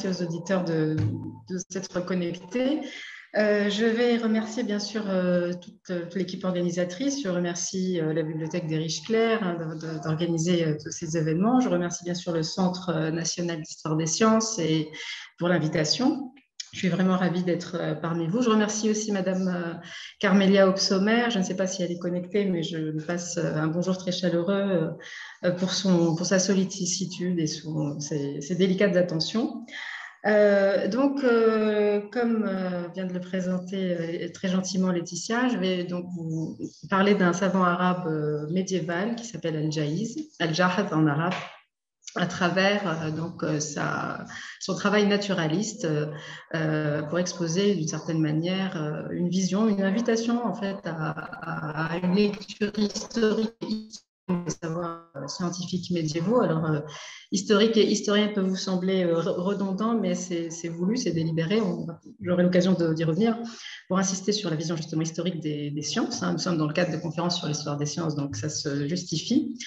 aux auditeurs de s'être connectés. Je vais remercier bien sûr toute l'équipe organisatrice. Je remercie la Bibliothèque des Riches-Clair d'organiser tous ces événements. Je remercie bien sûr le Centre national d'histoire des sciences et pour l'invitation. Je suis vraiment ravie d'être parmi vous. Je remercie aussi Madame Carmélia Obsommer. Je ne sais pas si elle est connectée, mais je lui passe un bonjour très chaleureux pour sa sollicitude et ses délicates attentions. Comme vient de le présenter très gentiment Laetitia, je vais donc vous parler d'un savant arabe médiéval qui s'appelle Al-Jahaz en arabe, à travers son travail naturaliste pour exposer d'une certaine manière une vision, une invitation en fait à une lecture historique des savoirs scientifiques médiévaux. Alors, historique et historien peut vous sembler redondant, mais c'est voulu, c'est délibéré. J'aurai l'occasion d'y revenir pour insister sur la vision justement historique des sciences. Nous sommes dans le cadre de conférences sur l'histoire des sciences, donc ça se justifie.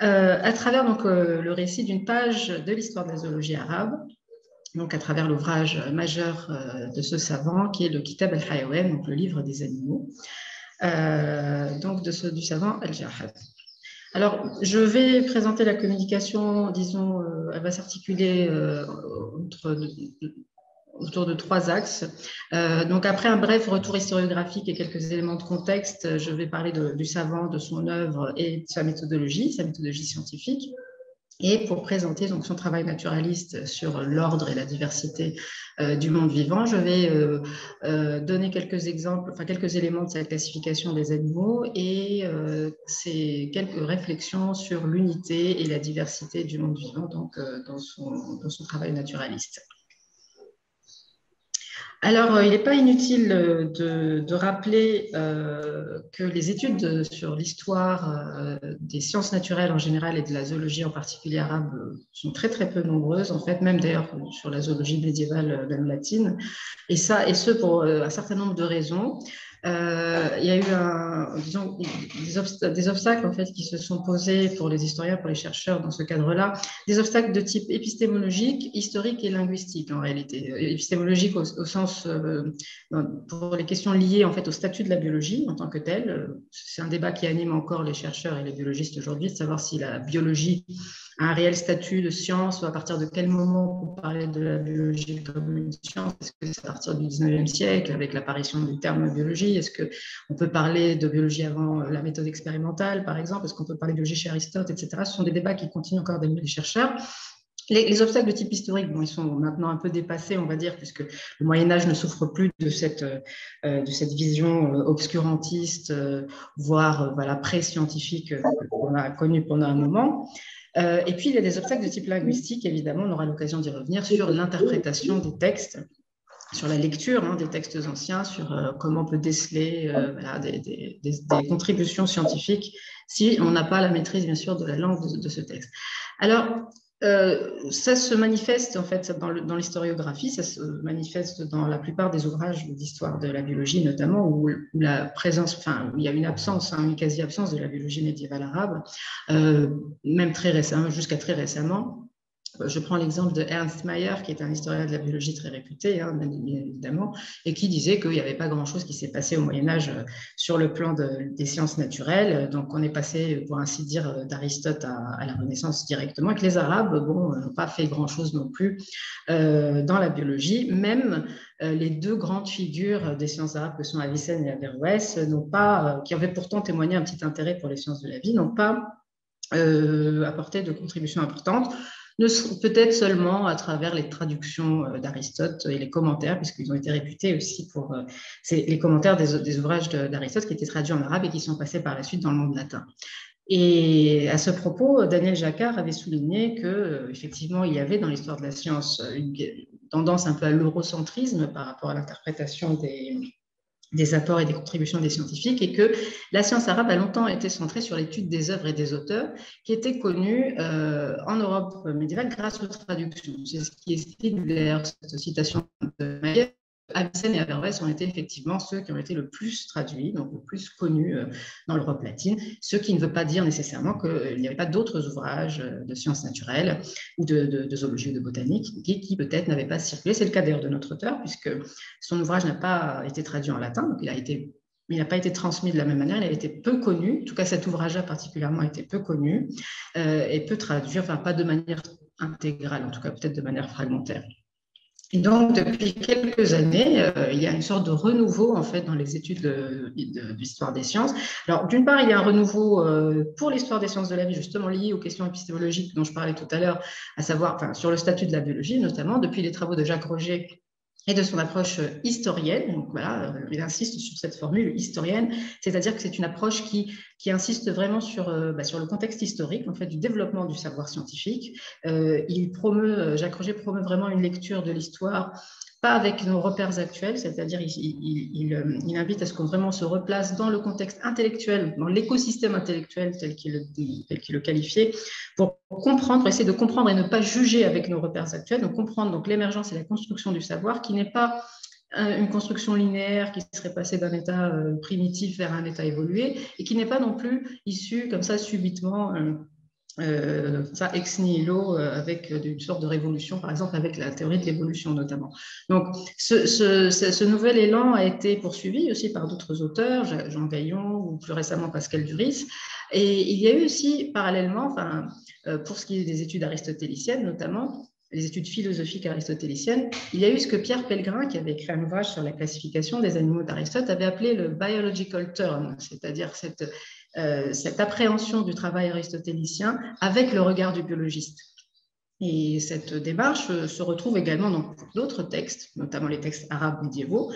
À travers le récit d'une page de l'histoire de la zoologie arabe, donc à travers l'ouvrage majeur de ce savant qui est le Kitab al-Hayawan, donc le livre des animaux, du savant Al-Jahaz. Alors, je vais présenter la communication, disons, elle va s'articuler autour de 3 axes. Donc, après un bref retour historiographique et quelques éléments de contexte, je vais parler du savant, de son œuvre et de sa méthodologie scientifique. Et pour présenter donc, son travail naturaliste sur l'ordre et la diversité du monde vivant, je vais donner quelques exemples, quelques éléments de sa classification des animaux et quelques réflexions sur l'unité et la diversité du monde vivant donc, dans son travail naturaliste. Alors, il n'est pas inutile de rappeler que les études sur l'histoire des sciences naturelles en général et de la zoologie en particulier arabe sont très très peu nombreuses, en fait, même d'ailleurs sur la zoologie médiévale, même latine, et ce pour un certain nombre de raisons. Il y a eu des obstacles en fait, qui se sont posés pour les historiens, pour les chercheurs dans ce cadre-là, des obstacles de type épistémologique, historique et linguistique en réalité. Épistémologique au sens, pour les questions liées en fait, au statut de la biologie en tant que telle. C'est un débat qui anime encore les chercheurs et les biologistes aujourd'hui, de savoir si la biologie a un réel statut de science ou à partir de quel moment on peut parler de la biologie comme une science. Est-ce que c'est à partir du 19e siècle avec l'apparition du terme biologie? Est-ce qu'on peut parler de biologie avant la méthode expérimentale, par exemple? Est-ce qu'on peut parler de biologie chez Aristote, etc. Ce sont des débats qui continuent encore d'animer les chercheurs. Les obstacles de type historique, bon, ils sont maintenant un peu dépassés, on va dire, puisque le Moyen-Âge ne souffre plus de cette vision obscurantiste, voire pré-scientifique qu'on a connue pendant un moment. Et puis, il y a des obstacles de type linguistique, évidemment, on aura l'occasion d'y revenir, sur l'interprétation des textes, sur la lecture des textes anciens, sur comment on peut déceler des contributions scientifiques si on n'a pas la maîtrise, bien sûr, de la langue de ce texte. Alors, ça se manifeste en fait dans l'historiographie, ça se manifeste dans la plupart des ouvrages d'histoire de la biologie, notamment où la présence, où il y a une absence, une quasi-absence de la biologie médiévale arabe, même très récemment, jusqu'à très récemment. Je prends l'exemple de Ernst Mayr, qui est un historien de la biologie très réputé, bien évidemment, et qui disait qu'il n'y avait pas grand-chose qui s'est passé au Moyen-Âge sur le plan des sciences naturelles. Donc, on est passé, pour ainsi dire, d'Aristote à la Renaissance directement, et que les Arabes, n'ont pas fait grand-chose non plus dans la biologie. Même les 2 grandes figures des sciences arabes, que sont Avicenne et Averroès, qui avaient pourtant témoigné un petit intérêt pour les sciences de la vie, n'ont pas apporté de contributions importantes. Peut-être seulement à travers les traductions d'Aristote et les commentaires, puisqu'ils ont été réputés aussi pour les commentaires des ouvrages d'Aristote qui étaient traduits en arabe et qui sont passés par la suite dans le monde latin. Et à ce propos, Daniel Jacquard avait souligné qu'effectivement, il y avait dans l'histoire de la science une tendance un peu à l'eurocentrisme par rapport à l'interprétation des apports et des contributions des scientifiques, et que la science arabe a longtemps été centrée sur l'étude des œuvres et des auteurs qui étaient connus en Europe médiévale grâce aux traductions. C'est ce qui explique d'ailleurs cette citation de Mayer, Avicenne et Averroès ont été effectivement ceux qui ont été le plus traduits, donc le plus connus dans l'Europe latine, ce qui ne veut pas dire nécessairement qu'il n'y avait pas d'autres ouvrages de sciences naturelles ou de zoologie ou de botanique qui peut-être n'avaient pas circulé. C'est le cas d'ailleurs de notre auteur, puisque son ouvrage n'a pas été traduit en latin, donc il n'a pas été transmis de la même manière, il a été peu connu, en tout cas cet ouvrage-là particulièrement a été peu connu et peu traduit, enfin pas de manière intégrale, en tout cas peut-être de manière fragmentaire. Et donc, depuis quelques années, il y a une sorte de renouveau en fait dans les études d'histoire des sciences. Alors, d'une part, il y a un renouveau pour l'histoire des sciences de la vie, justement lié aux questions épistémologiques dont je parlais tout à l'heure, à savoir sur le statut de la biologie, notamment depuis les travaux de Jacques Roger et de son approche historienne. Donc voilà, il insiste sur cette formule historienne, c'est-à-dire que c'est une approche qui insiste vraiment sur le contexte historique en fait, du développement du savoir scientifique. Jacques Roger promeut vraiment une lecture de l'histoire, pas avec nos repères actuels, c'est-à-dire il invite à ce qu'on vraiment se replace dans le contexte intellectuel, dans l'écosystème intellectuel tel qu'il le qualifiait, pour comprendre, essayer de comprendre et ne pas juger avec nos repères actuels, donc comprendre donc l'émergence et la construction du savoir qui n'est pas une construction linéaire qui serait passée d'un état primitif vers un état évolué et qui n'est pas non plus issue comme ça subitement ex nihilo avec une sorte de révolution, par exemple avec la théorie de l'évolution notamment. Donc ce nouvel élan a été poursuivi aussi par d'autres auteurs, Jean Gaillon ou plus récemment Pascal Duris, et il y a eu aussi parallèlement, pour ce qui est des études aristotéliciennes notamment, les études philosophiques aristotéliciennes, il y a eu ce que Pierre Pellegrin, qui avait écrit un ouvrage sur la classification des animaux d'Aristote, avait appelé le biological turn, c'est-à-dire cette appréhension du travail aristotélicien avec le regard du biologiste. Et cette démarche se retrouve également dans d'autres textes, notamment les textes arabes médiévaux.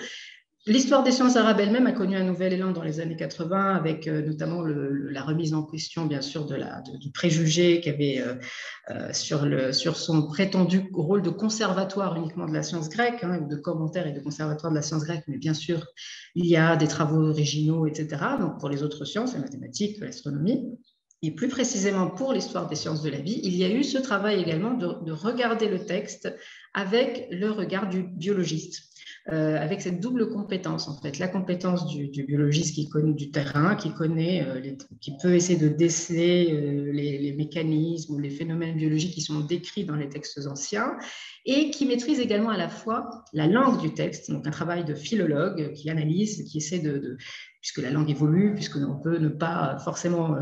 L'histoire des sciences arabes elle-même a connu un nouvel élan dans les années 80, avec notamment la remise en question, bien sûr, du préjugé qu'il y avait sur son prétendu rôle de conservatoire uniquement de la science grecque, de commentaire et de conservatoire de la science grecque, mais bien sûr, il y a des travaux originaux, etc., donc pour les autres sciences, les mathématiques, l'astronomie. Et plus précisément pour l'histoire des sciences de la vie, il y a eu ce travail également de regarder le texte avec le regard du biologiste. Avec cette double compétence, en fait, la compétence du biologiste qui connaît du terrain, qui peut essayer de déceler les mécanismes ou les phénomènes biologiques qui sont décrits dans les textes anciens, et qui maîtrise également à la fois la langue du texte, donc un travail de philologue qui analyse, qui essaie puisque la langue évolue, puisqu'on peut ne pas forcément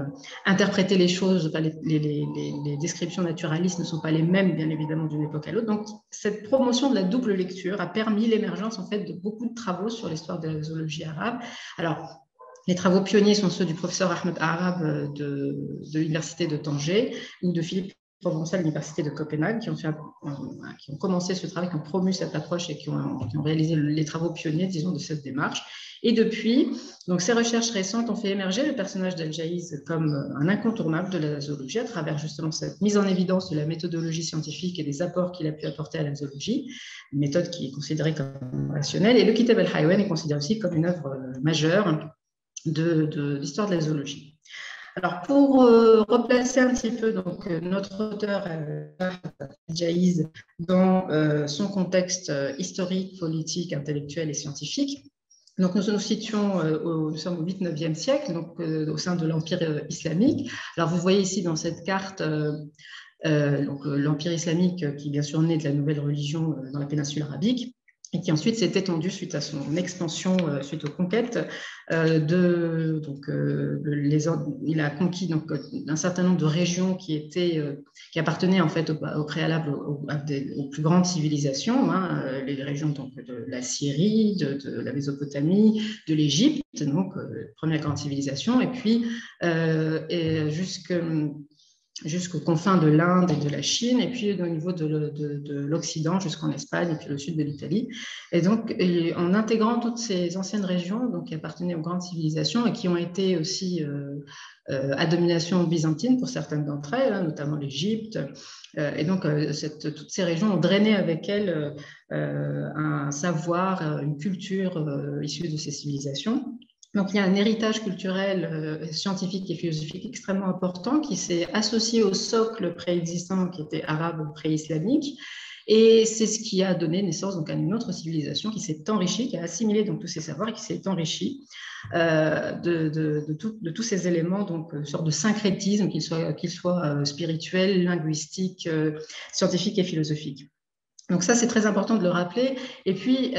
interpréter les choses, les descriptions naturalistes ne sont pas les mêmes, bien évidemment, d'une époque à l'autre. Donc, cette promotion de la double lecture a permis l'émergence, en fait, de beaucoup de travaux sur l'histoire de la zoologie arabe. Alors, les travaux pionniers sont ceux du professeur Ahmed Arab de l'université de Tanger ou de Philippe Provençal de l'université de Copenhague qui ont commencé ce travail, qui ont promu cette approche et qui ont réalisé les travaux pionniers, disons, de cette démarche. Et depuis, donc ces recherches récentes ont fait émerger le personnage d'Al-Jahiz comme un incontournable de la zoologie à travers justement cette mise en évidence de la méthodologie scientifique et des apports qu'il a pu apporter à la zoologie, une méthode qui est considérée comme rationnelle. Et le Kitab al-Hayawan est considéré aussi comme une œuvre majeure de l'histoire de la zoologie. Alors, pour replacer un petit peu donc, notre auteur, Al-Jahiz, dans son contexte historique, politique, intellectuel et scientifique, donc nous sommes au 8e siècle, donc au sein de l'Empire islamique. Alors, vous voyez ici dans cette carte l'Empire islamique qui, bien sûr, naît de la nouvelle religion dans la péninsule arabique, et qui ensuite s'est étendu suite à son expansion, suite aux conquêtes. Il a conquis donc, un certain nombre de régions qui appartenaient en fait au préalable aux plus grandes civilisations, les régions donc, de la Syrie, de la Mésopotamie, de l'Égypte, donc première grande civilisation, et puis jusqu'aux confins de l'Inde et de la Chine, et puis au niveau de l'Occident jusqu'en Espagne et puis le sud de l'Italie. Et donc, en intégrant toutes ces anciennes régions donc, qui appartenaient aux grandes civilisations et qui ont été aussi à domination byzantine pour certaines d'entre elles, notamment l'Égypte. Et donc, toutes ces régions ont drainé avec elles un savoir, une culture issue de ces civilisations. Donc, il y a un héritage culturel, scientifique et philosophique extrêmement important qui s'est associé au socle préexistant qui était arabe ou pré-islamique Et c'est ce qui a donné naissance donc, à une autre civilisation qui s'est enrichie, qui a assimilé donc, tous ces savoirs et qui s'est enrichie de tous ces éléments, donc une sorte de syncrétisme, qu'il soit spirituel, linguistique, scientifique et philosophique. Donc ça, c'est très important de le rappeler. Et puis,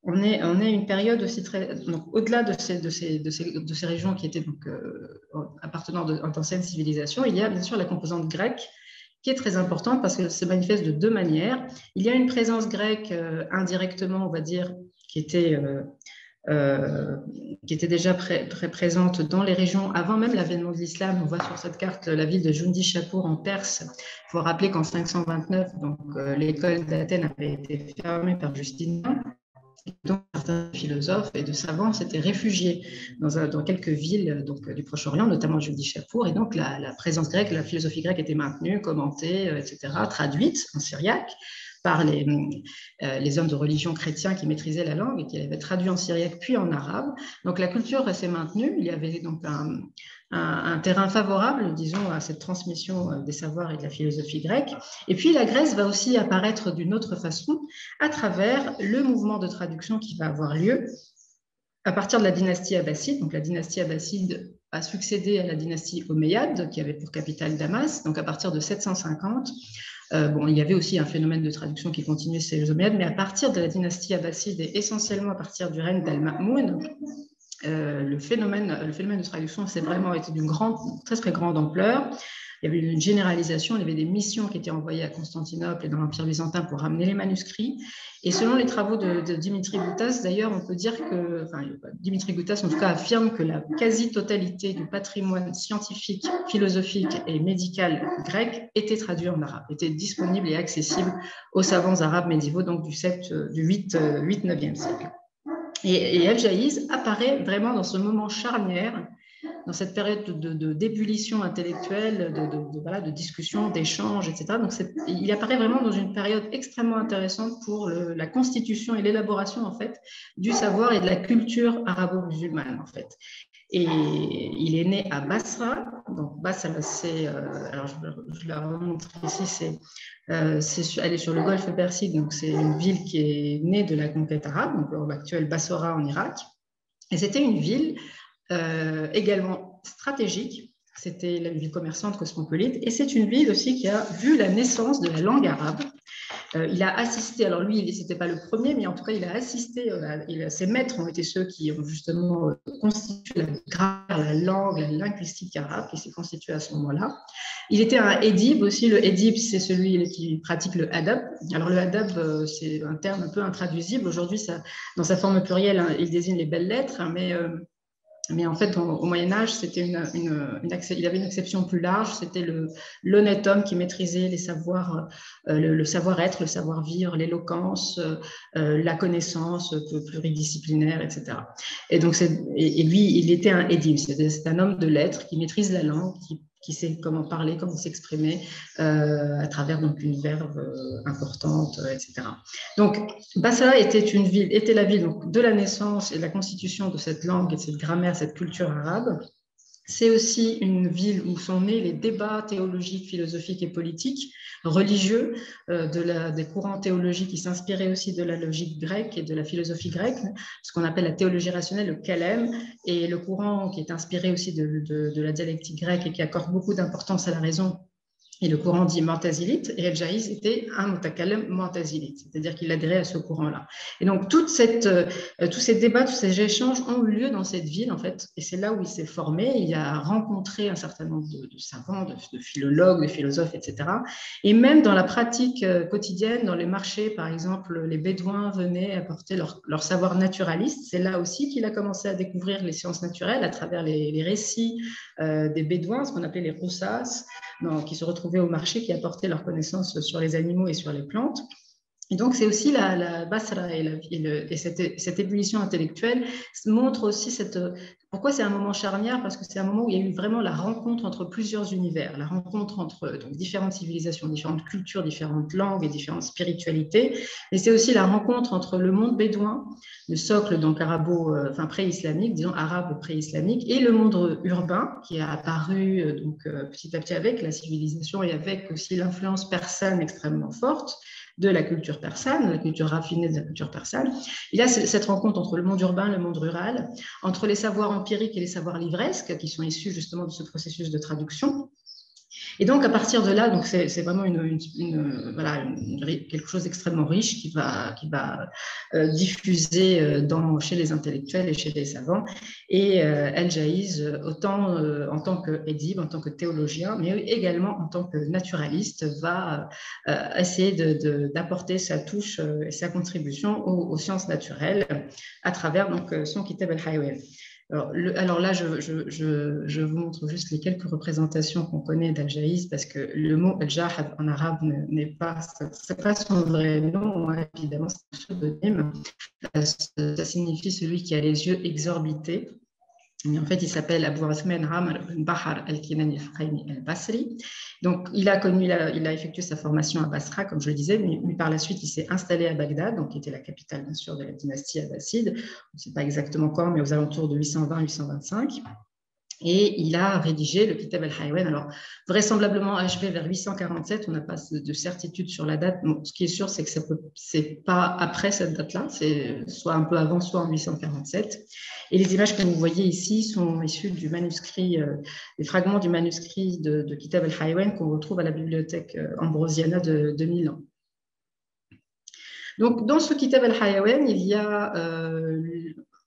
on est à une période aussi très... Donc, au-delà de ces régions qui étaient donc, appartenant à d'anciennes civilisations, il y a bien sûr la composante grecque, qui est très importante parce qu'elle se manifeste de deux manières. Il y a une présence grecque indirectement, on va dire, qui était déjà très présente dans les régions avant même l'avènement de l'islam. On voit sur cette carte la ville de Jundi-Shapur en Perse. Il faut rappeler qu'en 529, l'école d'Athènes avait été fermée par Justinien. Donc, certains philosophes et de savants s'étaient réfugiés dans quelques villes du Proche-Orient, notamment Jundi-Shapur, et donc la présence grecque, la philosophie grecque était maintenue, commentée, etc., traduite en syriaque par les hommes de religion chrétiens qui maîtrisaient la langue et qui l'avaient traduit en syriaque puis en arabe. Donc la culture s'est maintenue. Il y avait donc un terrain favorable, disons, à cette transmission des savoirs et de la philosophie grecque. Et puis la Grèce va aussi apparaître d'une autre façon à travers le mouvement de traduction qui va avoir lieu à partir de la dynastie abbasside. Donc la dynastie abbasside a succédé à la dynastie omeyyade qui avait pour capitale Damas. Donc à partir de 750, il y avait aussi un phénomène de traduction qui continuait chez les Omeyyades, mais à partir de la dynastie abbasside et essentiellement à partir du règne d'Al-Ma'moun, le phénomène de traduction s'est vraiment été d'une très très grande ampleur. Il y avait une généralisation, il y avait des missions qui étaient envoyées à Constantinople et dans l'Empire byzantin pour ramener les manuscrits. Et selon les travaux de Dimitri Goutas, d'ailleurs, on peut dire que, Dimitri Goutas en tout cas affirme que la quasi-totalité du patrimoine scientifique, philosophique et médical grec était traduit en arabe, était disponible et accessible aux savants arabes médiévaux, donc du 8-9e siècle. Et El-Jahiz apparaît vraiment dans ce moment charnière, dans cette période d'ébullition intellectuelle, de discussion, d'échange, etc. Donc, il apparaît vraiment dans une période extrêmement intéressante pour la constitution et l'élaboration, en fait, du savoir et de la culture arabo-musulmane, en fait. Et il est né à Basra. Donc, Basra, c'est... alors, je la remontre ici, elle est sur le golfe Persique, donc c'est une ville qui est née de la conquête arabe, donc l'actuelle Bassora en Irak. Et c'était une ville également stratégique. C'était une ville commerçante cosmopolite. Et c'est une ville aussi qui a vu la naissance de la langue arabe. Il a assisté, alors lui, ce n'était pas le premier, mais en tout cas, il a assisté, ses maîtres ont été ceux qui ont justement constitué la grammaire, la langue, la linguistique arabe qui s'est constituée à ce moment-là. Il était un édib aussi. Le édib, c'est celui qui pratique le adab. Alors le adab, c'est un terme un peu intraduisible. Aujourd'hui, dans sa forme plurielle, hein, il désigne les belles lettres, hein, mais en fait, au Moyen-Âge, il avait une acception plus large. C'était l'honnête homme qui maîtrisait les savoirs, le savoir-être, le savoir-vivre, l'éloquence, la connaissance pluridisciplinaire, etc. Et donc, lui, il était un édime. C'est un homme de lettres qui maîtrise la langue, qui sait comment parler, comment s'exprimer à travers donc une verve importante, etc. Donc, Basra était la ville donc, de la naissance et de la constitution de cette langue et de cette grammaire, cette culture arabe. C'est aussi une ville où sont nés les débats théologiques, philosophiques et politiques, religieux, des courants théologiques qui s'inspiraient aussi de la logique grecque et de la philosophie grecque, ce qu'on appelle la théologie rationnelle, le kalem, et le courant qui est inspiré aussi de la dialectique grecque et qui accorde beaucoup d'importance à la raison, et le courant dit mu'tazilite, et El-Jahiz était un mutakallim mu'tazilite, c'est-à-dire qu'il adhérait à ce courant-là. Et donc, tous ces débats, tous ces échanges ont eu lieu dans cette ville, en fait, et c'est là où il s'est formé. Il a rencontré un certain nombre de savants, de philologues, de philosophes, etc. Et même dans la pratique quotidienne, dans les marchés, par exemple, les Bédouins venaient apporter leur savoir naturaliste. C'est là aussi qu'il a commencé à découvrir les sciences naturelles à travers les récits des Bédouins, ce qu'on appelait les roussas, qui se retrouvaient au marché, qui apportaient leurs connaissances sur les animaux et sur les plantes. Et donc, c'est aussi la Basra et cette ébullition intellectuelle montre aussi pourquoi c'est un moment charnière, parce que c'est un moment où il y a eu vraiment la rencontre entre plusieurs univers, la rencontre entre donc, différentes civilisations, différentes cultures, différentes langues et différentes spiritualités. Et c'est aussi la rencontre entre le monde bédouin, le socle donc enfin pré-islamique, disons arabe pré-islamique, et le monde urbain qui a apparu donc petit à petit avec la civilisation et avec aussi l'influence persane extrêmement forte de la culture persane, la culture raffinée de la culture persane. Il y a cette rencontre entre le monde urbain et le monde rural, entre les savoirs empiriques et les savoirs livresques, qui sont issus justement de ce processus de traduction. Et donc, à partir de là, donc c'est vraiment voilà, quelque chose d'extrêmement riche qui va diffuser chez les intellectuels et chez les savants. Et El-Jahiz, autant en tant qu'édib, en tant que théologien, mais également en tant que naturaliste, va essayer d'apporter sa touche et sa contribution aux sciences naturelles à travers donc, son Kitab el-Hayawan. Alors là, je vous montre juste les quelques représentations qu'on connaît d'Al-Jahiz, parce que le mot Al-Jahad en arabe n'est pas, c'est pas son vrai nom, hein, évidemment, c'est un pseudonyme. Ça signifie celui qui a les yeux exorbités. Et en fait, il s'appelle Abu Uthman Amr bin Bahar al-Kinani al-Fuqaymi al-Basri. Donc, il a effectué sa formation à Basra, comme je le disais, mais par la suite, il s'est installé à Bagdad, donc qui était la capitale, bien sûr, de la dynastie abbasside. On ne sait pas exactement quand, mais aux alentours de 820-825. Et il a rédigé le Kitab al-Hayawan, alors vraisemblablement achevé vers 847, on n'a pas de certitude sur la date. Bon, ce qui est sûr, c'est que c'est pas après cette date-là, c'est soit un peu avant, soit en 847. Et les images que vous voyez ici sont issues du manuscrit, des fragments du manuscrit de Kitab al-Hayawan qu'on retrouve à la bibliothèque Ambrosiana de Milan. Donc, dans ce Kitab al-Hayawan, il y a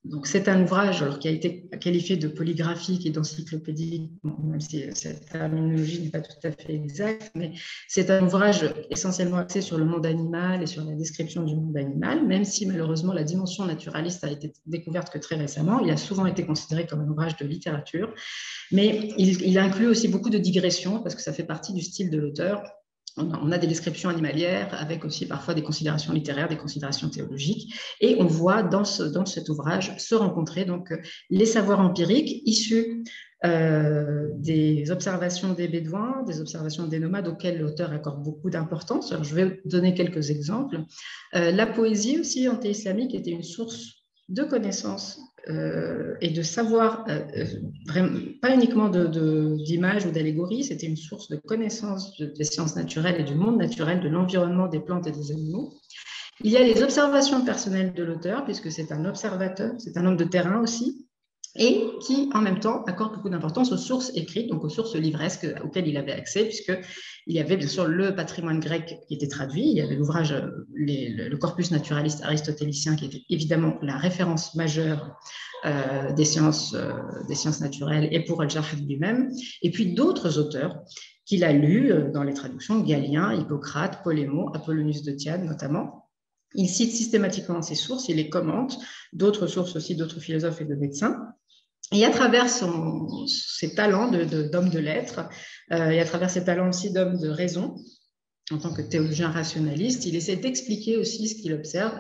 donc c'est un ouvrage alors, qui a été qualifié de polygraphique et d'encyclopédique, même si cette terminologie n'est pas tout à fait exacte, mais c'est un ouvrage essentiellement axé sur le monde animal et sur la description du monde animal, même si malheureusement la dimension naturaliste a été découverte que très récemment. Il a souvent été considéré comme un ouvrage de littérature, mais il inclut aussi beaucoup de digressions parce que ça fait partie du style de l'auteur. On a des descriptions animalières avec aussi parfois des considérations littéraires, des considérations théologiques. Et on voit dans cet ouvrage se rencontrer donc, les savoirs empiriques issus des observations des Bédouins, des observations des nomades auxquelles l'auteur accorde beaucoup d'importance. Alors, je vais donner quelques exemples. La poésie aussi anté-islamique était une source de connaissances et de savoir, pas uniquement d'images ou d'allégories, c'était une source de connaissances des sciences naturelles et du monde naturel, de l'environnement des plantes et des animaux. Il y a les observations personnelles de l'auteur, puisque c'est un observateur, c'est un homme de terrain aussi, et qui, en même temps, accorde beaucoup d'importance aux sources écrites, donc aux sources livresques auxquelles il avait accès, puisqu'il y avait bien sûr le patrimoine grec qui était traduit, il y avait l'ouvrage, le corpus naturaliste aristotélicien, qui était évidemment la référence majeure des sciences naturelles, et pour Al-Jahad lui-même, et puis d'autres auteurs qu'il a lus dans les traductions, Galien, Hippocrate, Polémon, Apollonius de Tyane notamment. Il cite systématiquement ces sources, il les commente, d'autres sources aussi, d'autres philosophes et de médecins. Et à travers ses talents d'homme de lettres, et à travers ses talents aussi d'homme de raison, en tant que théologien rationaliste, il essaie d'expliquer aussi ce qu'il observe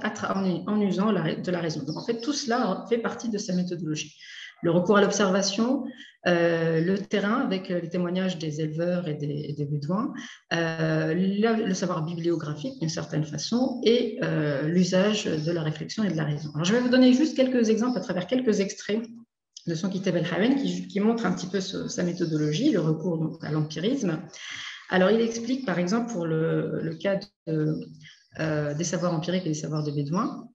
en usant de la raison. Donc en fait, tout cela fait partie de sa méthodologie. Le recours à l'observation, le terrain avec les témoignages des éleveurs et des bédouins, le savoir bibliographique d'une certaine façon et l'usage de la réflexion et de la raison. Alors, je vais vous donner juste quelques exemples à travers quelques extraits de son Kitab el-Hayawan qui montre un petit peu sa méthodologie, le recours donc, à l'empirisme. Alors, il explique, par exemple, pour le cas des savoirs empiriques et des savoirs des bédouins.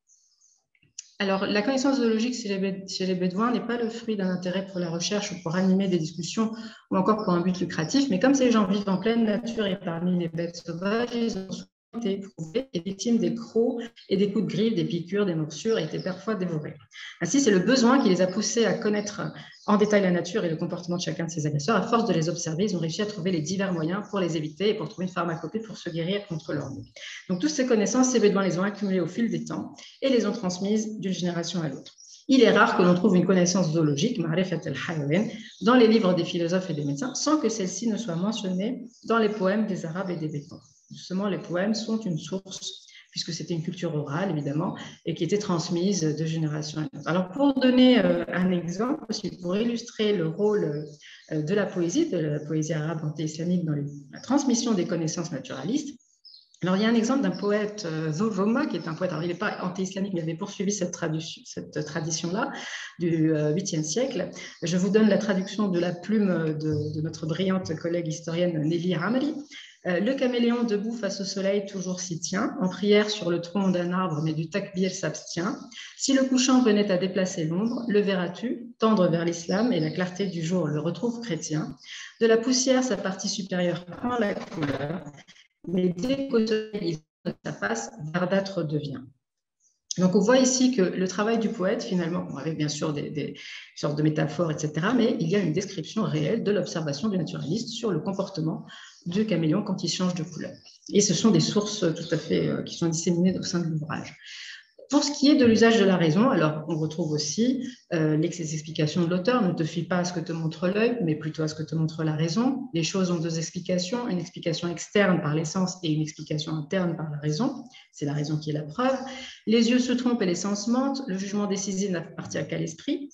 Alors, la connaissance zoologique chez les Bédouins n'est pas le fruit d'un intérêt pour la recherche ou pour animer des discussions ou encore pour un but lucratif, mais comme ces gens vivent en pleine nature et parmi les bêtes sauvages, ils ont souvent été éprouvés et victimes des crocs et des coups de griffe, des piqûres, des morsures et étaient parfois dévorés. Ainsi, c'est le besoin qui les a poussés à connaître en détail la nature et le comportement de chacun de ces agresseurs. À force de les observer, ils ont réussi à trouver les divers moyens pour les éviter et pour trouver une pharmacopée pour se guérir contre leur maux. Donc, toutes ces connaissances, ces Bédouins les ont accumulées au fil des temps et les ont transmises d'une génération à l'autre. Il est rare que l'on trouve une connaissance zoologique, Ma'rifat al-Hayawan, dans les livres des philosophes et des médecins, sans que celle-ci ne soit mentionnée dans les poèmes des Arabes et des Bédouins. Justement, les poèmes sont une source puisque c'était une culture orale, évidemment, et qui était transmise de génération en génération. Alors, pour donner un exemple, aussi, pour illustrer le rôle de la poésie arabe anti-islamique dans la transmission des connaissances naturalistes, alors, il y a un exemple d'un poète, Zul-Roma, qui est un poète, alors il n'est pas anti-islamique, mais il avait poursuivi cette tradition-là du 8e siècle. Je vous donne la traduction de la plume de notre brillante collègue historienne Nelly Hamari. Le caméléon debout face au soleil toujours s'y tient, en prière sur le tronc d'un arbre, mais du takbir s'abstient. Si le couchant venait à déplacer l'ombre, le verras-tu, tendre vers l'islam et la clarté du jour le retrouve chrétien. De la poussière, sa partie supérieure prend la couleur, mais dès qu'au soleil sa face, verdâtre devient. Donc, on voit ici que le travail du poète, finalement, avec bien sûr des sortes de métaphores, etc., mais il y a une description réelle de l'observation du naturaliste sur le comportement du caméléon quand il change de couleur. Et ce sont des sources tout à fait qui sont disséminées au sein de l'ouvrage. Pour ce qui est de l'usage de la raison, alors on retrouve aussi les explications de l'auteur. Ne te fie pas à ce que te montre l'œil, mais plutôt à ce que te montre la raison. Les choses ont deux explications, une explication externe par les sens et une explication interne par la raison. C'est la raison qui est la preuve. Les yeux se trompent et les sens mentent. Le jugement décisif n'appartient qu'à l'esprit.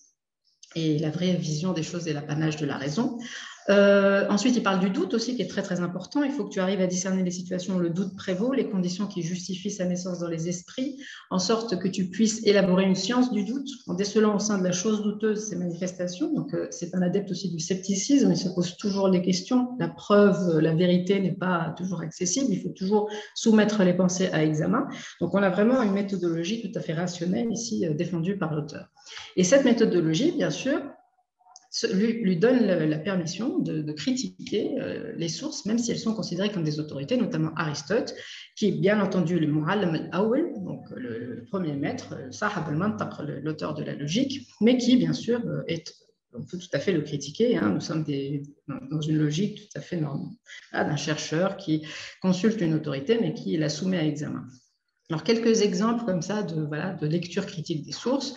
Et la vraie vision des choses est l'apanage de la raison. Ensuite, il parle du doute aussi, qui est très, très important. Il faut que tu arrives à discerner les situations où le doute prévaut, les conditions qui justifient sa naissance dans les esprits, en sorte que tu puisses élaborer une science du doute, en décelant au sein de la chose douteuse ses manifestations. Donc, c'est un adepte aussi du scepticisme. Il se pose toujours les questions. La preuve, la vérité n'est pas toujours accessible. Il faut toujours soumettre les pensées à examen. Donc, on a vraiment une méthodologie tout à fait rationnelle ici, défendue par l'auteur. Et cette méthodologie, bien sûr, lui donne la permission de critiquer les sources, même si elles sont considérées comme des autorités, notamment Aristote, qui est bien entendu le Mu'allam al-Awwal, donc le premier maître, Sahab al-Mantaq, l'auteur de la logique, mais qui, bien sûr, on peut tout à fait le critiquer. Hein. Nous sommes dans une logique tout à fait normale d'un chercheur qui consulte une autorité, mais qui la soumet à examen. Alors, quelques exemples comme ça de lecture critique des sources.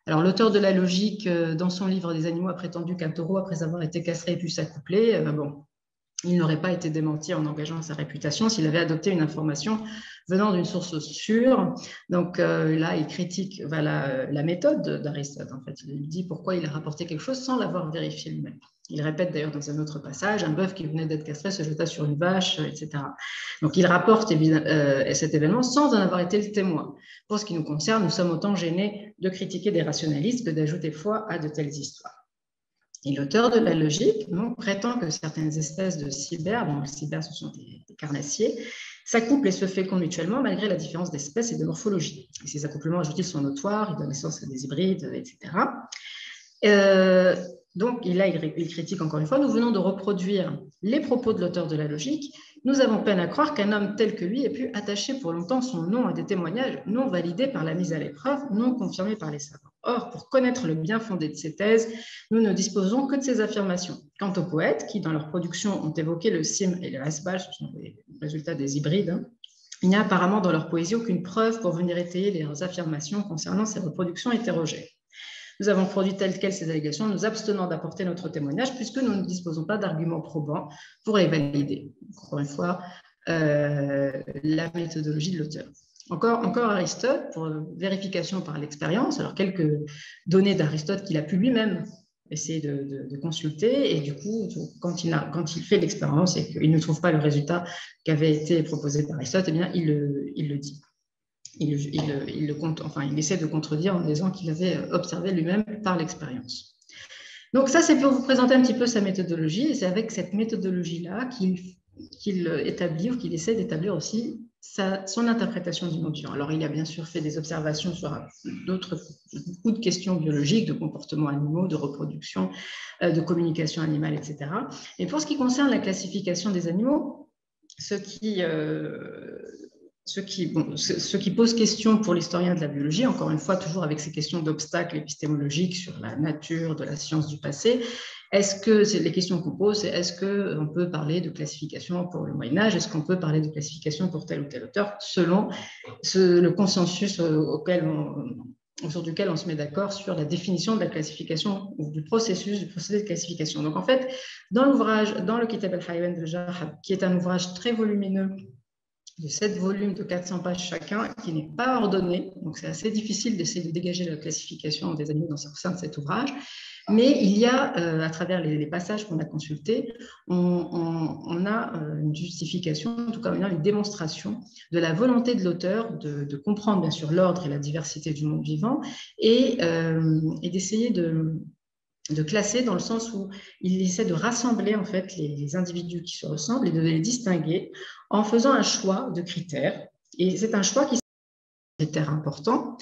Alors, l'auteur de la logique, dans son livre des animaux, a prétendu qu'un taureau, après avoir été castré, ait pu s'accoupler. Il n'aurait pas été démenti en engageant sa réputation s'il avait adopté une information venant d'une source sûre. Donc là, il critique la méthode d'Aristote. En fait, il dit pourquoi il a rapporté quelque chose sans l'avoir vérifié lui-même. Il répète d'ailleurs dans un autre passage, un bœuf qui venait d'être castré se jeta sur une vache, etc. Donc il rapporte cet événement sans en avoir été le témoin. Pour ce qui nous concerne, nous sommes autant gênés de critiquer des rationalistes que d'ajouter foi à de telles histoires. Et l'auteur de la logique prétend que certaines espèces de cybères, les cybères ce sont des carnassiers, s'accouplent et se fécondent mutuellement malgré la différence d'espèces et de morphologie. Et ces accouplements, ajoute-t-il, sont notoires, ils donnent naissance à des hybrides, etc. Donc, il critique encore une fois, nous venons de reproduire les propos de l'auteur de la logique. Nous avons peine à croire qu'un homme tel que lui ait pu attacher pour longtemps son nom à des témoignages non validés par la mise à l'épreuve, non confirmés par les savants. Or, pour connaître le bien fondé de ces thèses, nous ne disposons que de ces affirmations. Quant aux poètes, qui dans leur production ont évoqué le sim et le hasbal, ce sont les résultats des hybrides, il n'y a apparemment dans leur poésie aucune preuve pour venir étayer leurs affirmations concernant ces reproductions hétérogènes. Nous avons produit telles quelles ces allégations, nous abstenant d'apporter notre témoignage puisque nous ne disposons pas d'arguments probants pour les valider. Encore une fois, la méthodologie de l'auteur. Encore Aristote, pour vérification par l'expérience, alors quelques données d'Aristote qu'il a pu lui-même essayer de consulter, et du coup, quand il fait l'expérience et qu'il ne trouve pas le résultat qui avait été proposé par Aristote, eh bien, il le dit. Il essaie de contredire en disant qu'il avait observé lui-même par l'expérience. Donc ça, c'est pour vous présenter un petit peu sa méthodologie, et c'est avec cette méthodologie-là qu'il établit, ou qu'il essaie d'établir aussi son interprétation du monde vivant. Alors, il a bien sûr fait des observations sur beaucoup de questions biologiques, de comportements animaux, de reproduction, de communication animale, etc. Et pour ce qui concerne la classification des animaux, ce qui pose question pour l'historien de la biologie, encore une fois, toujours avec ces questions d'obstacles épistémologiques sur la nature de la science du passé, les questions qu'on pose, c'est est-ce qu'on peut parler de classification pour le Moyen-Âge, est-ce qu'on peut parler de classification pour tel ou tel auteur, selon le consensus autour duquel on se met d'accord sur la définition de la classification ou du procédé de classification. Donc en fait, dans le Kitab al-Haywan de Jarh, qui est un ouvrage très volumineux, de 7 volumes de 400 pages chacun, qui n'est pas ordonné. Donc, c'est assez difficile d'essayer de dégager la classification des animaux au sein de cet ouvrage. Mais il y a, à travers les passages qu'on a consultés, on a une justification, en tout cas on a une démonstration de la volonté de l'auteur de comprendre bien sûr l'ordre et la diversité du monde vivant et d'essayer de classer dans le sens où il essaie de rassembler en fait les individus qui se ressemblent et de les distinguer en faisant un choix de critères. Et c'est un choix qui est un critère important.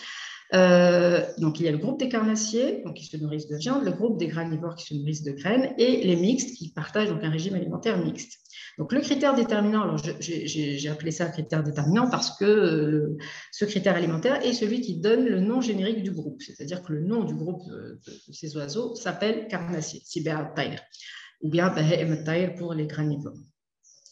Donc, il y a le groupe des carnassiers donc, qui se nourrissent de viande, le groupe des granivores qui se nourrissent de graines et les mixtes qui partagent donc, un régime alimentaire mixte. Donc, le critère déterminant, alors j'ai appelé ça critère déterminant parce que ce critère alimentaire est celui qui donne le nom générique du groupe, c'est-à-dire que le nom du groupe de ces oiseaux s'appelle carnassier, Sibéa Taïr, ou bien Bahem Taïr pour les granivores.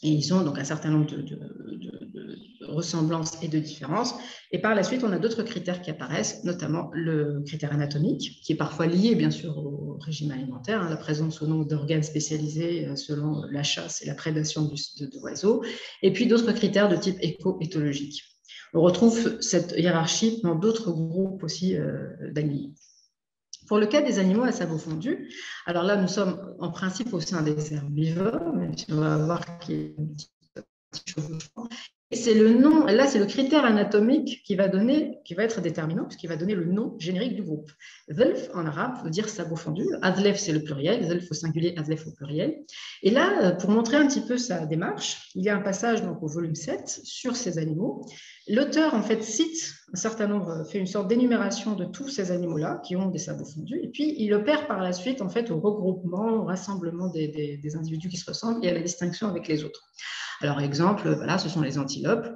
Et ils ont donc un certain nombre de ressemblances et de différences. Et par la suite, on a d'autres critères qui apparaissent, notamment le critère anatomique, qui est parfois lié, bien sûr, au régime alimentaire, la présence ou non d'organes spécialisés selon la chasse et la prédation d'oiseaux, et puis d'autres critères de type éco-éthologique. On retrouve cette hiérarchie dans d'autres groupes aussi d'animaux. Pour le cas des animaux à sabot fondu, alors là, nous sommes en principe au sein des herbivores, même si on va voir qu'il y a une petite chevauchement. Et c'est le nom, là, c'est le critère anatomique qui va être déterminant, puisqu'il va donner le nom générique du groupe. Zelf, en arabe, veut dire sabot fondu. Adlef, c'est le pluriel. Zelf au singulier, Adlef au pluriel. Et là, pour montrer un petit peu sa démarche, il y a un passage donc, au volume 7 sur ces animaux. L'auteur, en fait, cite un certain nombre, fait une sorte d'énumération de tous ces animaux-là qui ont des sabots fondus, et puis il opère par la suite, en fait, au regroupement, au rassemblement des individus qui se ressemblent et à la distinction avec les autres. Alors, exemple, voilà, ce sont les antilopes,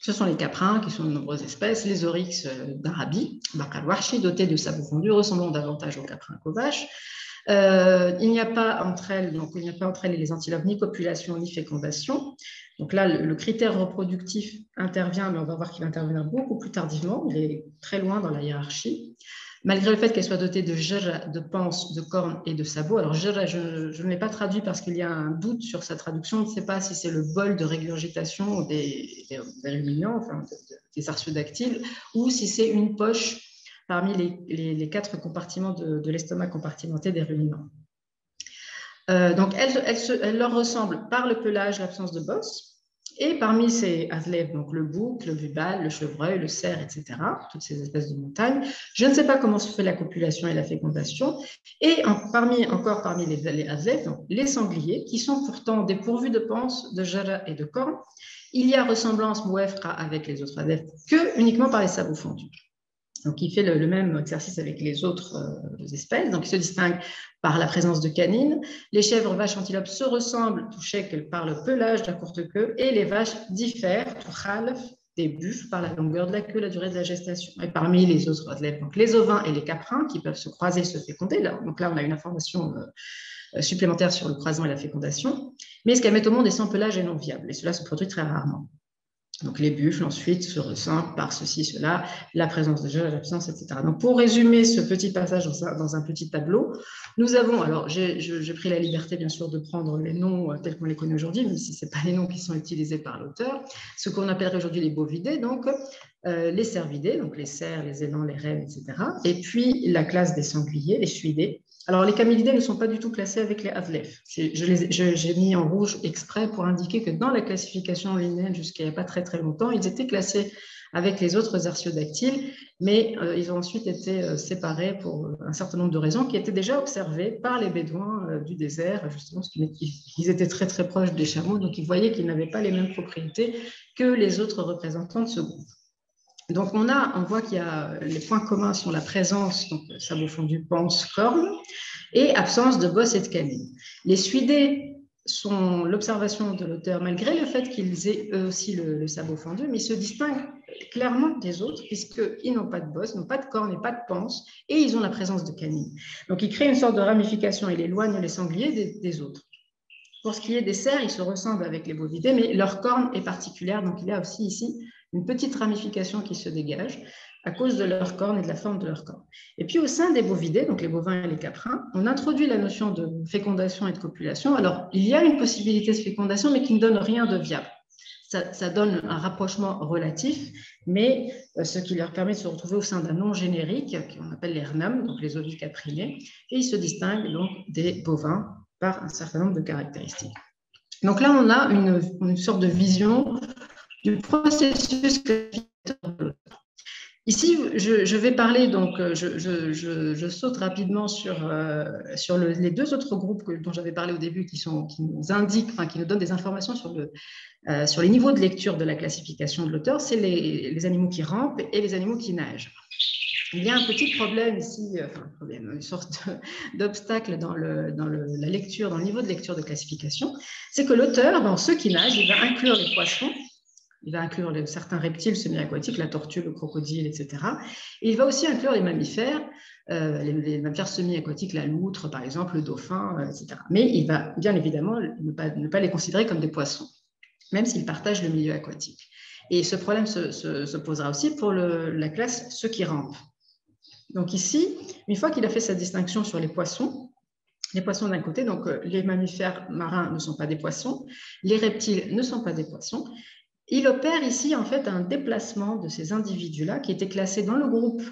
ce sont les caprins, qui sont de nombreuses espèces, les oryx d'Arabie, Bakal-Wahshi, dotés de sabots fondus, ressemblant davantage aux caprins qu'aux vaches. Il n'y a pas entre elles, les antilopes ni copulation ni fécondation. Donc là, le critère reproductif intervient, mais on va voir qu'il va intervenir beaucoup plus tardivement. Il est très loin dans la hiérarchie. Malgré le fait qu'elle soit dotée de jara, de panse, de cornes et de sabots. Alors, jara, je ne l'ai pas traduit parce qu'il y a un doute sur sa traduction. On ne sait pas si c'est le bol de régurgitation des ruminants, enfin, des artiodactyles, ou si c'est une poche parmi les 4 compartiments de l'estomac compartimenté des ruminants. Donc, elle leur ressemble par le pelage, l'absence de bosse, et parmi ces azlèves, donc le bouc, le bubal, le chevreuil, le cerf, etc., toutes ces espèces de montagnes, je ne sais pas comment se fait la copulation et la fécondation, et parmi les azlèves, donc les sangliers, qui sont pourtant dépourvus de panse, de jara et de cornes, il y a ressemblance mouefra avec les autres azlèves que uniquement par les sabots fondus. Donc, il fait le même exercice avec les autres espèces. Donc, il se distingue par la présence de canines. Les chèvres, vaches, antilopes se ressemblent, touchées qu'elles par le pelage de la courte queue, et les vaches diffèrent, des buffles, par la longueur de la queue, la durée de la gestation. Et parmi les autres athlètes, donc les ovins et les caprins, qui peuvent se croiser, se féconder. Donc là, on a une information supplémentaire sur le croisement et la fécondation. Mais ce qu'elles mettent au monde est sans pelage et non viable. Et cela se produit très rarement. Donc, les buffles, ensuite, se ressentent par ceci, cela, la présence de jeu, l'absence, etc. Donc, pour résumer ce petit passage dans un petit tableau, nous avons, alors, j'ai pris la liberté, bien sûr, de prendre les noms tels qu'on les connaît aujourd'hui, même si ce n'est pas les noms qui sont utilisés par l'auteur, ce qu'on appellerait aujourd'hui les bovidés, donc les cervidés, donc les cerfs, les élans, les rennes, etc. Et puis, la classe des sangliers, les suidés. Alors, les camélidés ne sont pas du tout classés avec les azlèves. J'ai mis en rouge exprès pour indiquer que dans la classification linéaire, jusqu'à il n'y a pas très très longtemps, ils étaient classés avec les autres artiodactyles, mais ils ont ensuite été séparés pour un certain nombre de raisons qui étaient déjà observées par les bédouins du désert, justement, parce qu'ils étaient très très proches des chameaux, donc ils voyaient qu'ils n'avaient pas les mêmes propriétés que les autres représentants de ce groupe. Donc, on voit qu'il y a les points communs sont la présence, donc sabot fondu, panse, corne, et absence de bosse et de canine. Les suidés sont l'observation de l'auteur, malgré le fait qu'ils aient eux aussi le sabot fendu, mais ils se distinguent clairement des autres, puisqu'ils n'ont pas de bosse, n'ont pas de corne et pas de panse, et ils ont la présence de canine. Donc, ils créent une sorte de ramification, ils éloignent les sangliers des autres. Pour ce qui est des cerfs, ils se ressemblent avec les bovidés, mais leur corne est particulière, donc il y a aussi ici une petite ramification qui se dégage à cause de leur corne et de la forme de leur corne. Et puis au sein des bovidés, donc les bovins et les caprins, on introduit la notion de fécondation et de copulation. Alors, il y a une possibilité de fécondation, mais qui ne donne rien de viable. ça donne un rapprochement relatif, mais ce qui leur permet de se retrouver au sein d'un nom générique qu'on appelle les RNAM, donc les oligocaprinés, et ils se distinguent donc des bovins par un certain nombre de caractéristiques. Donc là, on a une sorte de vision du processus classificateur de l'auteur. Ici, je vais parler, donc je saute rapidement sur les deux autres groupes dont j'avais parlé au début qui nous indiquent, enfin, qui nous donnent des informations sur les niveaux de lecture de la classification de l'auteur. C'est les animaux qui rampent et les animaux qui nagent. Il y a un petit problème ici, une sorte d'obstacle dans la lecture, dans le niveau de lecture de classification, c'est que l'auteur, dans ceux qui nagent, il va inclure les poissons, il va inclure certains reptiles semi-aquatiques, la tortue, le crocodile, etc. Et il va aussi inclure les mammifères, les mammifères semi-aquatiques, la loutre, par exemple, le dauphin, etc. Mais il va bien évidemment ne pas les considérer comme des poissons, même s'ils partagent le milieu aquatique. Et ce problème se posera aussi pour la classe ceux qui rampent. Donc ici, une fois qu'il a fait sa distinction sur les poissons d'un côté, donc les mammifères marins ne sont pas des poissons, les reptiles ne sont pas des poissons, il opère ici en fait un déplacement de ces individus-là qui étaient classés dans le groupe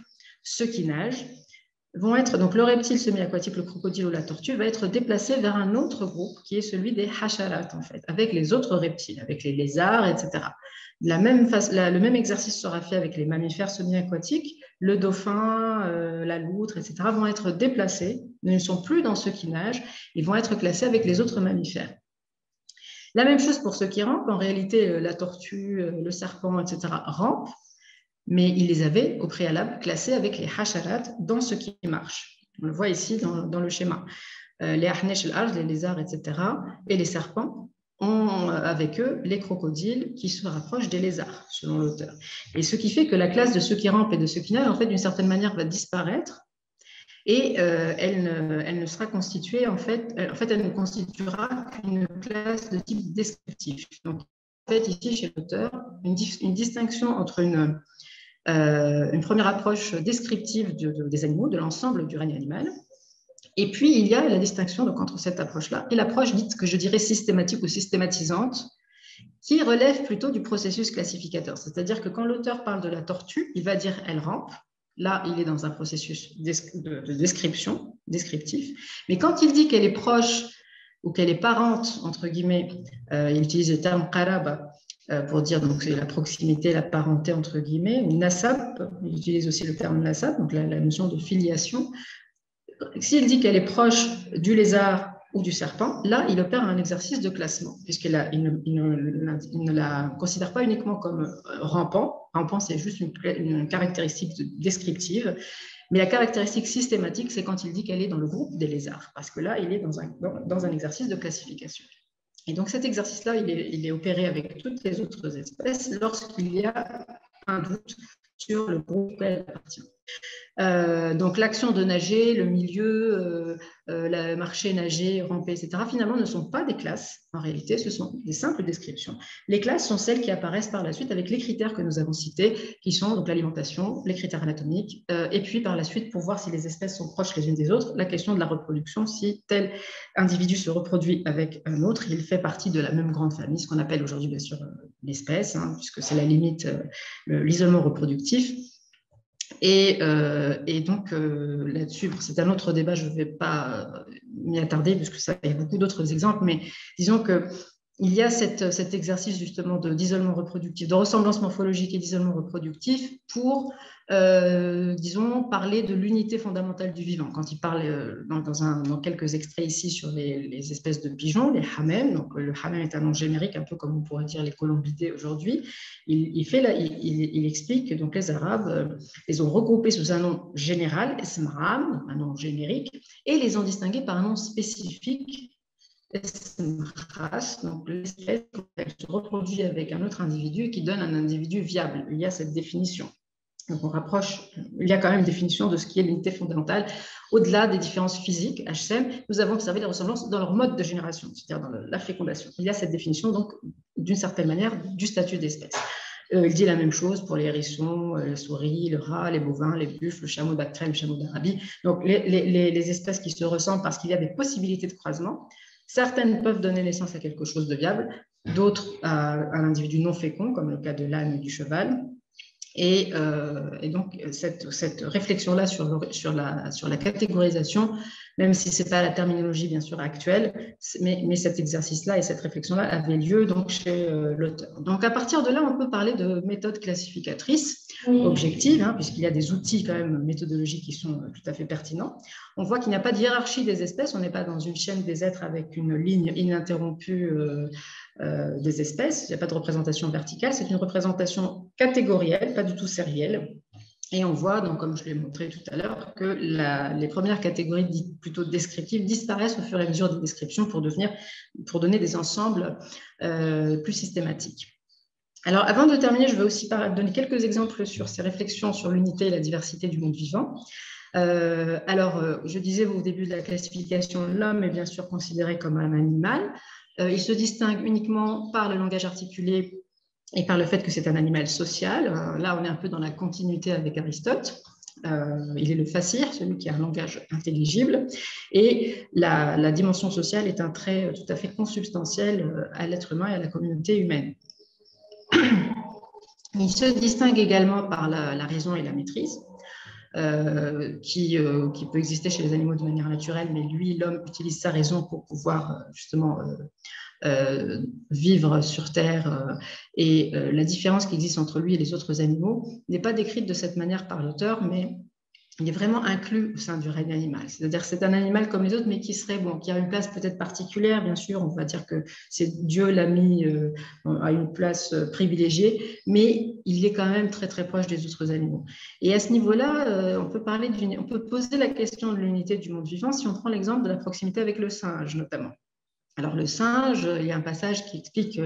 ceux qui nagent, vont être, donc le reptile semi-aquatique, le crocodile ou la tortue, va être déplacé vers un autre groupe qui est celui des hasharat en fait, avec les autres reptiles, avec les lézards, etc. Le même exercice sera fait avec les mammifères semi-aquatiques, le dauphin, la loutre, etc. vont être déplacés, ne sont plus dans ceux qui nagent, ils vont être classés avec les autres mammifères. La même chose pour ceux qui rampent, en réalité la tortue, le serpent, etc. rampent, mais ils les avaient au préalable classés avec les hasharat dans ce qui marche. On le voit ici dans le schéma. Les ahnesh al-arj, les lézards, etc. et les serpents ont avec eux les crocodiles qui se rapprochent des lézards, selon l'auteur. Et ce qui fait que la classe de ceux qui rampent et de ceux qui nagent, en fait, d'une certaine manière, va disparaître et elle ne sera constituée, en fait, elle ne constituera qu'une classe de type descriptif. Donc, en fait, ici, chez l'auteur, une distinction entre une première approche descriptive des animaux, de l'ensemble du règne animal. Et puis, il y a la distinction donc, entre cette approche-là et l'approche dite que je dirais systématique ou systématisante, qui relève plutôt du processus classificateur. C'est-à-dire que quand l'auteur parle de la tortue, il va dire « elle rampe ». Là, il est dans un processus de description, descriptif. Mais quand il dit qu'elle est proche ou qu'elle est parente, entre guillemets, il utilise le terme « qaraba », pour dire donc c'est la proximité, la parenté entre guillemets, ou nasab, il utilise aussi le terme nasab, donc la notion de filiation. S'il dit qu'elle est proche du lézard ou du serpent, là il opère un exercice de classement, puisqu'il ne la considère pas uniquement comme rampant. Rampant, c'est juste une caractéristique descriptive, mais la caractéristique systématique, c'est quand il dit qu'elle est dans le groupe des lézards, parce que là il est dans un exercice de classification. Et donc cet exercice-là, il est opéré avec toutes les autres espèces lorsqu'il y a un doute sur le groupe auquel elle appartient. Donc l'action de nager, le milieu, marcher, nager, ramper, etc., finalement ne sont pas des classes. En réalité, ce sont des simples descriptions. Les classes sont celles qui apparaissent par la suite avec les critères que nous avons cités, qui sont donc l'alimentation, les critères anatomiques, et puis par la suite, pour voir si les espèces sont proches les unes des autres, la question de la reproduction, si tel individu se reproduit avec un autre, il fait partie de la même grande famille, ce qu'on appelle aujourd'hui bien sûr l'espèce, hein, puisque c'est la limite, l'isolement reproductif. Et donc là-dessus, c'est un autre débat, je ne vais pas m'y attarder parce que ça il y a beaucoup d'autres exemples, mais disons qu'il y a cet exercice justement d'isolement reproductif, de ressemblance morphologique et d'isolement reproductif pour, disons, parler de l'unité fondamentale du vivant. Quand il parle dans quelques extraits ici sur les espèces de pigeons, les hamem, donc le hamem est un nom générique, un peu comme on pourrait dire les colombidés aujourd'hui, il explique que donc, les Arabes les ont regroupés sous un nom général, esmram, un nom générique, et les ont distingués par un nom spécifique, donc l'espèce se reproduit avec un autre individu qui donne un individu viable. Il y a cette définition. Donc on rapproche, il y a quand même une définition de ce qui est l'unité fondamentale. Au-delà des différences physiques, HCM, nous avons observé les ressemblances dans leur mode de génération, c'est-à-dire dans la fécondation. Il y a cette définition, donc, d'une certaine manière, du statut d'espèce. Il dit la même chose pour les hérissons, les souris, le rat, les bovins, les buffles, le chameau de Bactriane, le chameau d'Arabie. Donc les espèces qui se ressemblent parce qu'il y a des possibilités de croisement. Certaines peuvent donner naissance à quelque chose de viable, d'autres à l'individu non fécond, comme le cas de l'âne et du cheval. Et donc, cette réflexion-là sur la catégorisation, même si ce n'est pas la terminologie, bien sûr, actuelle, mais cet exercice-là et cette réflexion-là avaient lieu donc, chez l'auteur. Donc, à partir de là, on peut parler de méthode classificatrice objective, hein, puisqu'il y a des outils quand même méthodologiques qui sont tout à fait pertinents. On voit qu'il n'y a pas de hiérarchie des espèces, on n'est pas dans une chaîne des êtres avec une ligne ininterrompue des espèces, il n'y a pas de représentation verticale, c'est une représentation catégorielle, pas du tout sérielle. Et on voit, donc, comme je l'ai montré tout à l'heure, que les premières catégories dites plutôt descriptives disparaissent au fur et à mesure des descriptions pour donner des ensembles plus systématiques. Alors, avant de terminer, je vais aussi donner quelques exemples sur ces réflexions sur l'unité et la diversité du monde vivant. Je disais au début de la classification, l'homme est bien sûr considéré comme un animal. Il se distingue uniquement par le langage articulé et par le fait que c'est un animal social. Là, on est un peu dans la continuité avec Aristote. Il est le facir, celui qui a un langage intelligible. Et la dimension sociale est un trait tout à fait consubstantiel à l'être humain et à la communauté humaine. Il se distingue également par la raison et la maîtrise. Qui peut exister chez les animaux de manière naturelle, mais lui, l'homme, utilise sa raison pour pouvoir justement vivre sur Terre. Et la différence qui existe entre lui et les autres animaux n'est pas décrite de cette manière par l'auteur, mais il est vraiment inclus au sein du règne animal. C'est-à-dire que c'est un animal comme les autres, mais qui a une place peut-être particulière, bien sûr. On va dire que Dieu l'a mis à une place privilégiée, mais il est quand même très, très proche des autres animaux. Et à ce niveau-là, on peut poser la question de l'unité du monde vivant si on prend l'exemple de la proximité avec le singe, notamment. Alors, le singe, il y a un passage qui explique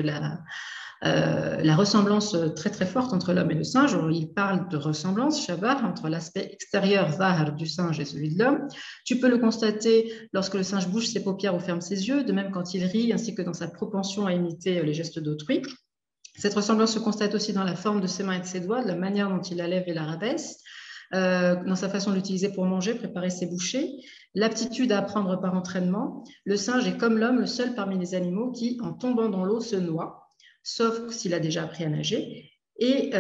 la ressemblance très très forte entre l'homme et le singe. Il parle de ressemblance, Shabar, entre l'aspect extérieur, Zahar, du singe et celui de l'homme. Tu peux le constater lorsque le singe bouge ses paupières ou ferme ses yeux, de même quand il rit, ainsi que dans sa propension à imiter les gestes d'autrui. Cette ressemblance se constate aussi dans la forme de ses mains et de ses doigts, de la manière dont il la lève et la rabaisse, dans sa façon d'utiliser pour manger, préparer ses bouchées, l'aptitude à apprendre par entraînement. Le singe est comme l'homme, le seul parmi les animaux qui, en tombant dans l'eau, se noie, sauf s'il a déjà appris à nager. Et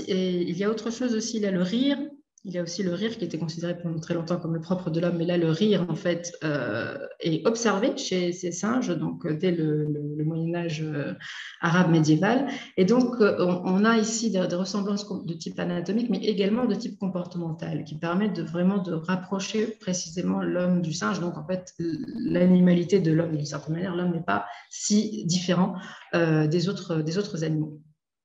il y a autre chose aussi, il y a le rire. Il y a aussi le rire qui était considéré pendant très longtemps comme le propre de l'homme, mais là, le rire, en fait, est observé chez ces singes, donc dès le Moyen-Âge arabe médiéval. Et donc, on a ici des ressemblances de type anatomique, mais également de type comportemental, qui permettent vraiment de rapprocher précisément l'homme du singe. Donc, en fait, l'animalité de l'homme, d'une certaine manière, l'homme n'est pas si différent des autres animaux.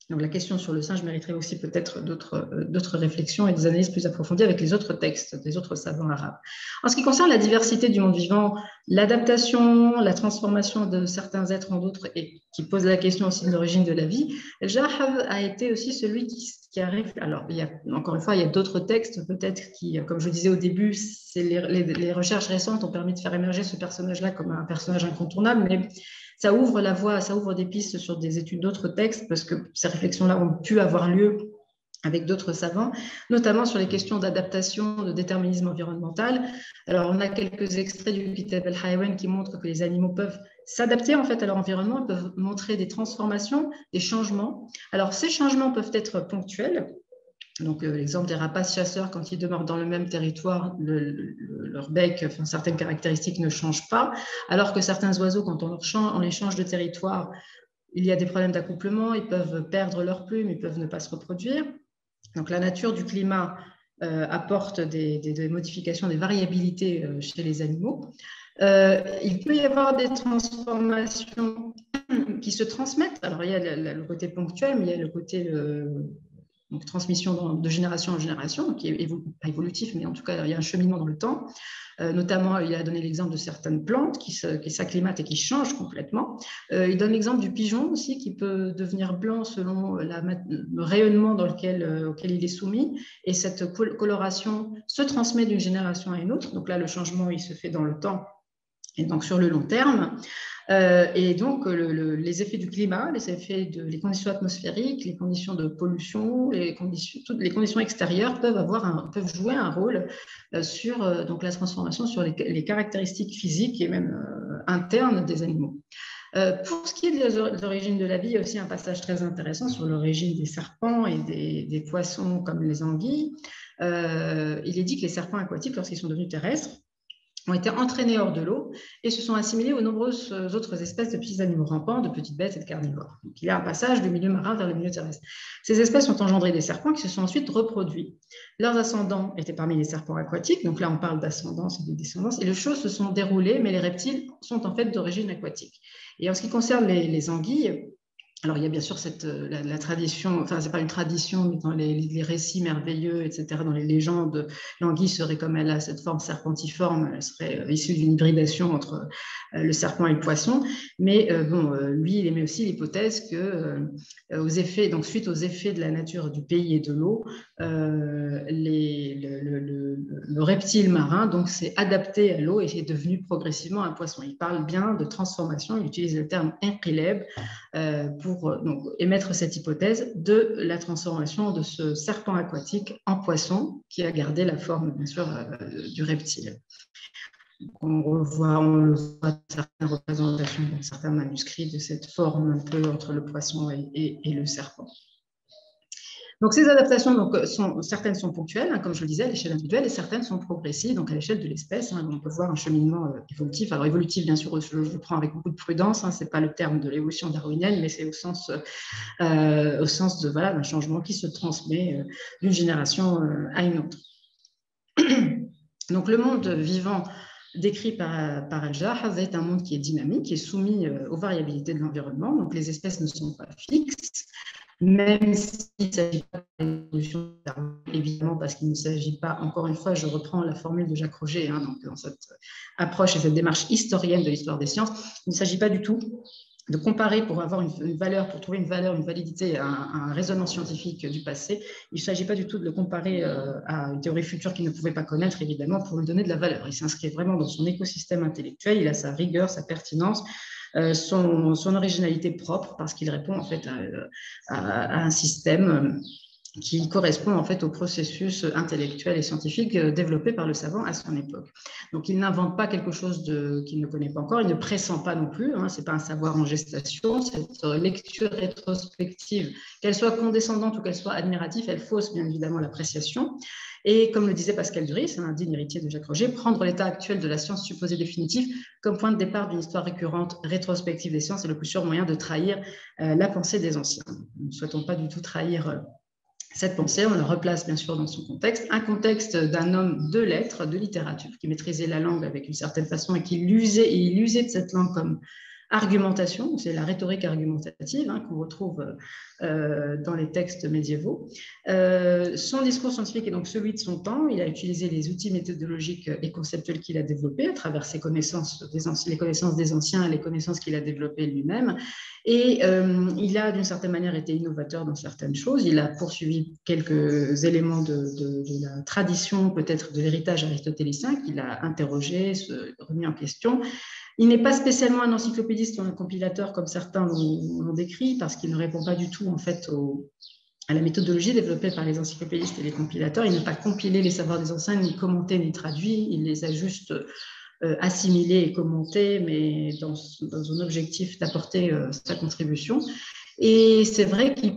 Donc, la question sur le singe mériterait aussi peut-être d'autres réflexions et des analyses plus approfondies avec les autres textes des autres savants arabes. En ce qui concerne la diversité du monde vivant, l'adaptation, la transformation de certains êtres en d'autres, et qui pose la question aussi de l'origine de la vie, Jahab a été aussi celui qui arrive. Alors, encore une fois, il y a d'autres textes peut-être qui, comme je le disais au début, les recherches récentes ont permis de faire émerger ce personnage-là comme un personnage incontournable, mais ça ouvre la voie, ça ouvre des pistes sur des études d'autres textes, parce que ces réflexions-là ont pu avoir lieu avec d'autres savants, notamment sur les questions d'adaptation, de déterminisme environnemental. Alors, on a quelques extraits du Kitab al-Hayawan qui montrent que les animaux peuvent s'adapter en fait à leur environnement, peuvent montrer des transformations, des changements. Alors, ces changements peuvent être ponctuels. Donc, l'exemple des rapaces chasseurs, quand ils demeurent dans le même territoire, leur bec, certaines caractéristiques ne changent pas, alors que certains oiseaux, quand on les change de territoire, il y a des problèmes d'accouplement, ils peuvent perdre leurs plumes, ils peuvent ne pas se reproduire. Donc, la nature du climat apporte des modifications, des variabilités chez les animaux. Il peut y avoir des transformations qui se transmettent. Alors, il y a le côté ponctuel, mais il y a le côté donc transmission de génération en génération, qui est pas évolutif, mais en tout cas, il y a un cheminement dans le temps. Notamment, il a donné l'exemple de certaines plantes qui s'acclimatent et qui changent complètement. Il donne l'exemple du pigeon aussi, qui peut devenir blanc selon le rayonnement auquel il est soumis. Et cette coloration se transmet d'une génération à une autre. Donc là, le changement, il se fait dans le temps et donc sur le long terme. Et donc, les effets du climat, les conditions atmosphériques, les conditions de pollution, toutes les conditions extérieures peuvent jouer un rôle sur donc la transformation, sur les caractéristiques physiques et même internes des animaux. Pour ce qui est des origines de la vie, il y a aussi un passage très intéressant sur l'origine des serpents et des poissons comme les anguilles. Il est dit que les serpents aquatiques, lorsqu'ils sont devenus terrestres, ont été entraînés hors de l'eau et se sont assimilés aux nombreuses autres espèces de petits animaux rampants, de petites bêtes et de carnivores. Donc, il y a un passage du milieu marin vers le milieu terrestre. Ces espèces ont engendré des serpents qui se sont ensuite reproduits. Leurs ascendants étaient parmi les serpents aquatiques, donc là on parle d'ascendance et de descendance, et les choses se sont déroulées, mais les reptiles sont en fait d'origine aquatique. Et en ce qui concerne les anguilles, alors, il y a bien sûr la tradition, enfin, ce n'est pas une tradition, mais dans les récits merveilleux, etc., dans les légendes, l'anguille serait, comme elle a cette forme serpentiforme, elle serait issue d'une hybridation entre le serpent et le poisson. Mais lui, il émet aussi l'hypothèse que, suite aux effets de la nature du pays et de l'eau, le reptile marin s'est adapté à l'eau et est devenu progressivement un poisson. Il parle bien de transformation, il utilise le terme inqilab pour émettre cette hypothèse de la transformation de ce serpent aquatique en poisson qui a gardé la forme, bien sûr, du reptile. On le voit dans certaines représentations, dans certains manuscrits, de cette forme un peu entre le poisson et le serpent. Donc, ces adaptations, certaines sont ponctuelles, comme je le disais, à l'échelle individuelle, et certaines sont progressives, donc à l'échelle de l'espèce. On peut voir un cheminement évolutif. Alors, évolutif, bien sûr, je le prends avec beaucoup de prudence. Ce n'est pas le terme de l'évolution darwinienne, mais c'est au sens d'un changement qui se transmet d'une génération à une autre. Donc, le monde vivant décrit par Al-Jahaz est un monde qui est dynamique, qui est soumis aux variabilités de l'environnement. Donc, les espèces ne sont pas fixes. Même s'il ne s'agit pas d'évolution, évidemment, parce qu'il ne s'agit pas, encore une fois, je reprends la formule de Jacques Roger, dans cette approche et cette démarche historienne de l'histoire des sciences, il ne s'agit pas du tout de comparer pour avoir une valeur, pour trouver une valeur, une validité, un raisonnement scientifique du passé. Il ne s'agit pas du tout de le comparer à une théorie future qu'il ne pouvait pas connaître, évidemment, pour lui donner de la valeur. Il s'inscrit vraiment dans son écosystème intellectuel, il a sa rigueur, sa pertinence, son originalité propre, parce qu'il répond en fait à un système qui correspond en fait au processus intellectuel et scientifique développé par le savant à son époque. Donc, il n'invente pas quelque chose qu'il ne connaît pas encore, il ne pressent pas non plus, ce n'est pas un savoir en gestation, cette lecture rétrospective, qu'elle soit condescendante ou qu'elle soit admirative, elle fausse bien évidemment l'appréciation. Et comme le disait Pascal Duris, un digne héritier de Jacques Roger, prendre l'état actuel de la science supposée définitive comme point de départ d'une histoire récurrente rétrospective des sciences est le plus sûr moyen de trahir la pensée des anciens. Nous ne souhaitons pas du tout trahir cette pensée, on la replace bien sûr dans son contexte, un contexte d'un homme de lettres, de littérature, qui maîtrisait la langue avec une certaine façon et qui il usait de cette langue comme argumentation, c'est la rhétorique argumentative qu'on retrouve dans les textes médiévaux. Son discours scientifique est donc celui de son temps, il a utilisé les outils méthodologiques et conceptuels qu'il a développés à travers ses connaissances, les connaissances des anciens et les connaissances qu'il a développées lui-même. Et il a d'une certaine manière été innovateur dans certaines choses, il a poursuivi quelques éléments de la tradition, peut-être de l'héritage aristotélicien, qu'il a interrogé, remis en question. Il n'est pas spécialement un encyclopédiste ou un compilateur comme certains l'ont décrit, parce qu'il ne répond pas du tout en fait à la méthodologie développée par les encyclopédistes et les compilateurs. Il n'a pas compilé les savoirs des anciens, ni commenté, ni traduit. Il les a juste assimilés et commentés, mais dans un objectif d'apporter sa contribution. Et c'est vrai qu'il